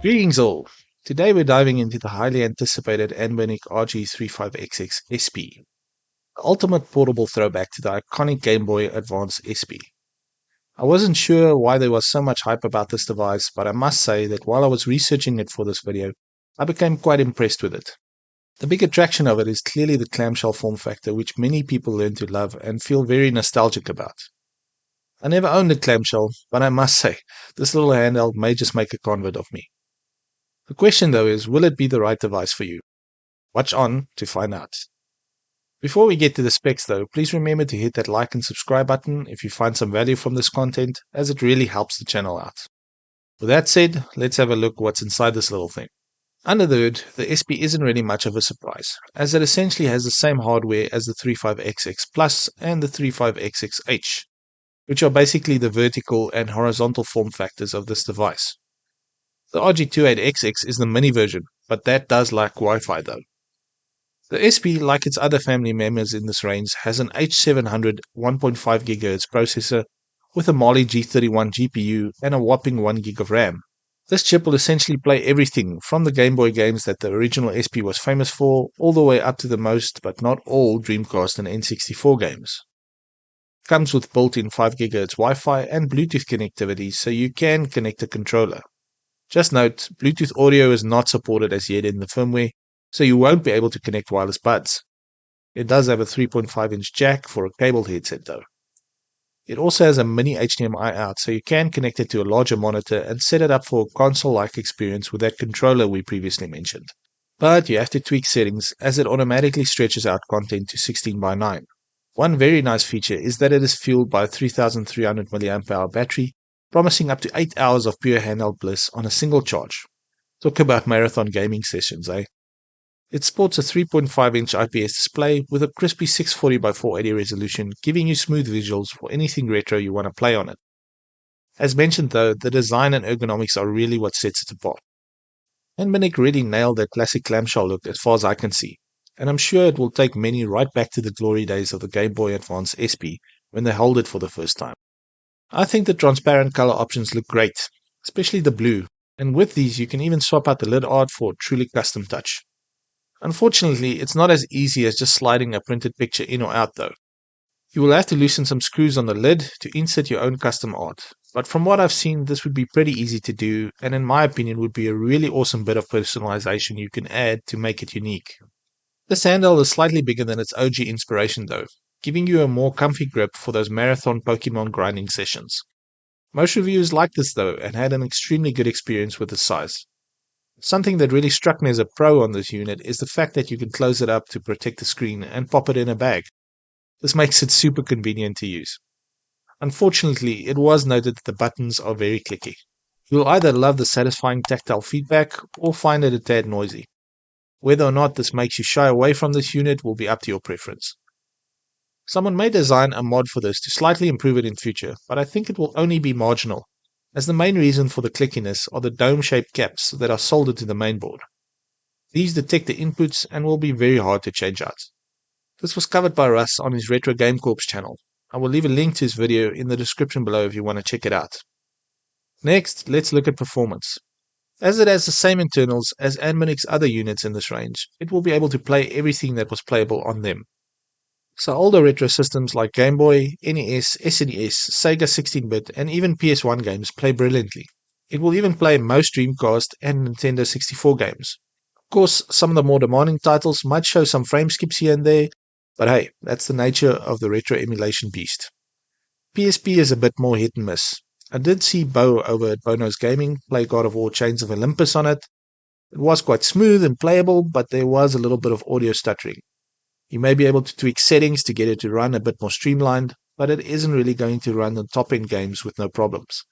Greetings all! Today we're diving into the highly anticipated Anbernic RG35XX SP, the ultimate portable throwback to the iconic Game Boy Advance SP. I wasn't sure why there was so much hype about this device, but I must say that while I was researching it for this video, I became quite impressed with it. The big attraction of it is clearly the clamshell form factor, which many people learn to love and feel very nostalgic about. I never owned a clamshell, but I must say, this little handheld may just make a convert of me. The question though is, will it be the right device for you? Watch on to find out. Before we get to the specs though, please remember to hit that like and subscribe button if you find some value from this content, as it really helps the channel out. With that said, let's have a look what's inside this little thing. Under the hood, the SP isn't really much of a surprise, as it essentially has the same hardware as the 35XX Plus and the 35XXH, which are basically the vertical and horizontal form factors of this device. The RG28XX is the mini version, but that does lack Wi-Fi though. The SP, like its other family members in this range, has an H700 1.5 GHz processor with a Mali G31 GPU and a whopping 1 GB of RAM. This chip will essentially play everything from the Game Boy games that the original SP was famous for, all the way up to the most, but not all, Dreamcast and N64 games. Comes with built-in 5 GHz Wi-Fi and Bluetooth connectivity, so you can connect a controller. Just note, Bluetooth audio is not supported as yet in the firmware, so you won't be able to connect wireless buds. It does have a 3.5-inch jack for a cabled headset though. It also has a mini HDMI out, so you can connect it to a larger monitor and set it up for a console-like experience with that controller we previously mentioned. But you have to tweak settings, as it automatically stretches out content to 16:9. One very nice feature is that it is fueled by a 3300 mAh battery, promising up to 8 hours of pure handheld bliss on a single charge. Talk about marathon gaming sessions, eh? It sports a 3.5-inch IPS display with a crispy 640x480 resolution, giving you smooth visuals for anything retro you want to play on it. As mentioned though, the design and ergonomics are really what sets it apart. Anbernic really nailed their classic clamshell look as far as I can see, and I'm sure it will take many right back to the glory days of the Game Boy Advance SP when they held it for the first time. I think the transparent color options look great, especially the blue, and with these you can even swap out the lid art for a truly custom touch. Unfortunately, it's not as easy as just sliding a printed picture in or out though. You will have to loosen some screws on the lid to insert your own custom art, but from what I've seen this would be pretty easy to do, and in my opinion would be a really awesome bit of personalization you can add to make it unique. This handle is slightly bigger than its OG inspiration though, giving you a more comfy grip for those marathon Pokemon grinding sessions. Most reviewers liked this though and had an extremely good experience with the size. Something that really struck me as a pro on this unit is the fact that you can close it up to protect the screen and pop it in a bag. This makes it super convenient to use. Unfortunately, it was noted that the buttons are very clicky. You'll either love the satisfying tactile feedback or find it a tad noisy. Whether or not this makes you shy away from this unit will be up to your preference. Someone may design a mod for this to slightly improve it in future, but I think it will only be marginal, as the main reason for the clickiness are the dome-shaped caps that are soldered to the mainboard. These detect the inputs and will be very hard to change out. This was covered by Russ on his Retro Game Corps channel. I will leave a link to his video in the description below if you want to check it out. Next, let's look at performance. As it has the same internals as Anbernic's other units in this range, it will be able to play everything that was playable on them. So older retro systems like Game Boy, NES, SNES, Sega 16-bit and even PS1 games play brilliantly. It will even play most Dreamcast and Nintendo 64 games. Of course, some of the more demanding titles might show some frame skips here and there, but hey, that's the nature of the retro emulation beast. PSP is a bit more hit and miss. I did see Bo over at Bono's Gaming play God of War Chains of Olympus on it. It was quite smooth and playable, but there was a little bit of audio stuttering. You may be able to tweak settings to get it to run a bit more streamlined, but it isn't really going to run the top-end games with no problems.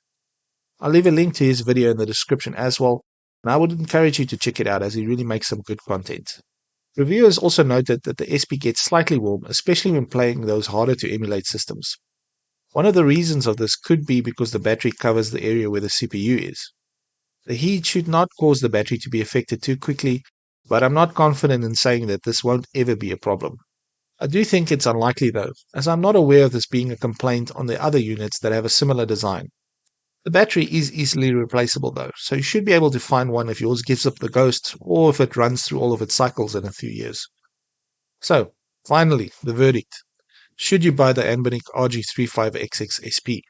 I'll leave a link to his video in the description as well, and I would encourage you to check it out as he really makes some good content. Reviewers also noted that the SP gets slightly warm, especially when playing those harder to emulate systems. One of the reasons of this could be because the battery covers the area where the CPU is. The heat should not cause the battery to be affected too quickly, but I'm not confident in saying that this won't ever be a problem. I do think it's unlikely though, as I'm not aware of this being a complaint on the other units that have a similar design. The battery is easily replaceable though, so you should be able to find one if yours gives up the ghost or if it runs through all of its cycles in a few years. So, finally, the verdict. Should you buy the Anbernic RG35XX SP?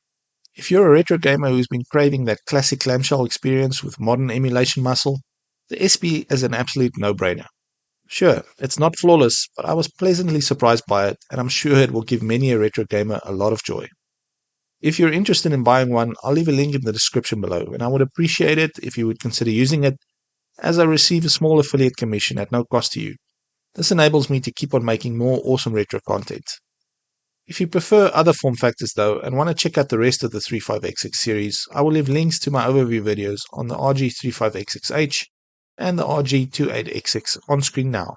If you're a retro gamer who's been craving that classic clamshell experience with modern emulation muscle, the SP is an absolute no-brainer. Sure, it's not flawless, but I was pleasantly surprised by it, and I'm sure it will give many a retro gamer a lot of joy. If you're interested in buying one, I'll leave a link in the description below, and I would appreciate it if you would consider using it, as I receive a small affiliate commission at no cost to you. This enables me to keep on making more awesome retro content. If you prefer other form factors though, and want to check out the rest of the 35XX series, I will leave links to my overview videos on the RG35XXH and the RG28XX on screen now.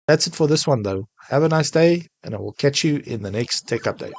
That's it for this one though. Have a nice day, and I will catch you in the next tech update.